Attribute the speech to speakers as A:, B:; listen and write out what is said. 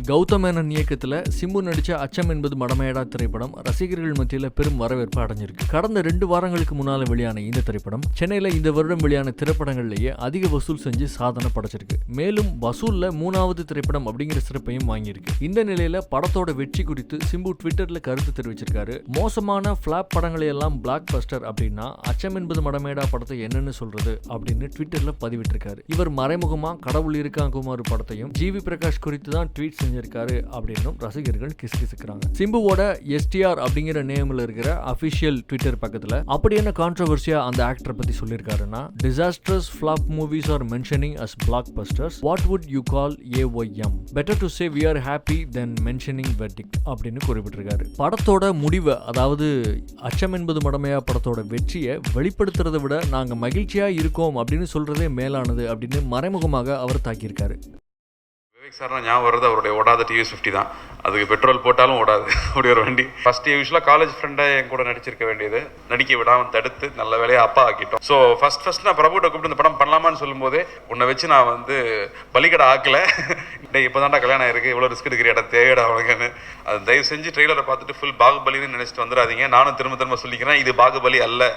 A: கௌதம் மேனன் இயக்கத்துல சிம்பு நடிச்ச அச்சம் என்பது மடமையடா திரைப்படம் ரசிகர்கள் மத்தியில் பெரும் வரவேற்பு அடைஞ்சிருக்கு. கடந்த 2 வாரங்களுக்கு முன்னால வெளியான இந்த திரைப்படம் சென்னையில இந்த வருடம் வெளியான திரைப்படங்கள்லேயே அதிக வசூல் செஞ்சு சாதனை படைச்சிருக்கு. மேலும் வசூல்ல 3வது திரைப்படம் அப்படிங்கிற சிறப்பையும் வாங்கியிருக்கு. இந்த நிலையில படத்தோட வெற்றி குறித்து சிம்பு ட்விட்டர்ல கருத்து தெரிவிச்சிருக்காரு. மோசமான ஃபிளாப் படங்களை எல்லாம் பிளாக் பஸ்டர் அப்படின்னா அச்சம் என்பது மடமையடா படத்தை என்னன்னு சொல்றது அப்படின்னு ட்விட்டர்ல பதிவிட்டிருக்காரு. இவர் மறைமுகமா கடவுள் இருக்கா குமார் படத்தையும் ஜிவி பிரகாஷ் குறித்து தான் ட்வீட் செஞ்சிருக்காரு அப்படின்னு ரசிகர்கள் கிசுகிசுக்கிறாங்க. சிம்புவோட எஸ்டிஆர் அப்படிங்கிற நேம்ல இருக்கிற அபிஷியல் ட்விட்டர் பக்கத்துல அப்படி என்ன கான்ட்ரோவர்சியா அந்த ஆக்டர் பத்தி சொல்லியிருக்காருன்னா, disastrous flop movies are mentioning as blockbusters. What would you call AOM? Better to say we are happy than mentioning verdict அப்படின்னு குறிப்பிட்டிருக்காரு. படத்தோட முடிவை, அதாவது அச்சம் என்பது மடமையா படத்தோட வெற்றியை வெளிப்படுத்துறதை விட நாங்க மகிழ்ச்சியா இருக்கோம் அப்படின்னு சொல்றதே மேலானது அப்படின்னு மறைமுகமாக அவர் தாக்கியிருக்காரு.
B: விவேக் சார்னா ஞாபகம் வருது, அவருடைய ஓடாத டிவிஎஸ் 50 தான். அதுக்கு பெட்ரோல் போட்டாலும் ஓடாது அப்படி ஒரு வண்டி. ஃபர்ஸ்ட் யூஸ்வலாக காலேஜ் ஃப்ரெண்டாக என் கூட நடிச்சிருக்க வேண்டியது, நடிக்க விடாமல் தடுத்து நல்ல வேலையாக அப்பா ஆக்கிட்டோம். ஸோ ஃபர்ஸ்ட் நான் பிரபுட்ட கூப்பிட்டு இந்த படம் பண்ணலாமான்னு சொல்லும்போதே உன்னை வச்சு நான் பலிக்கடை ஆக்கலை, இப்போ தான்டா கல்யாணம் இருக்குது, இவ்வளோ ரிஸ்க் எடுக்கிறியாடா தேவைடா அவனுக்குன்னு. அது தயவு செஞ்சு ட்ரெய்லரை பார்த்துட்டு ஃபுல் பாகுபலின்னு நினச்சிட்டு வந்துடாதீங்க. நானும் திரும்ப சொல்லிக்கிறேன், இது பாகுபலி அல்ல.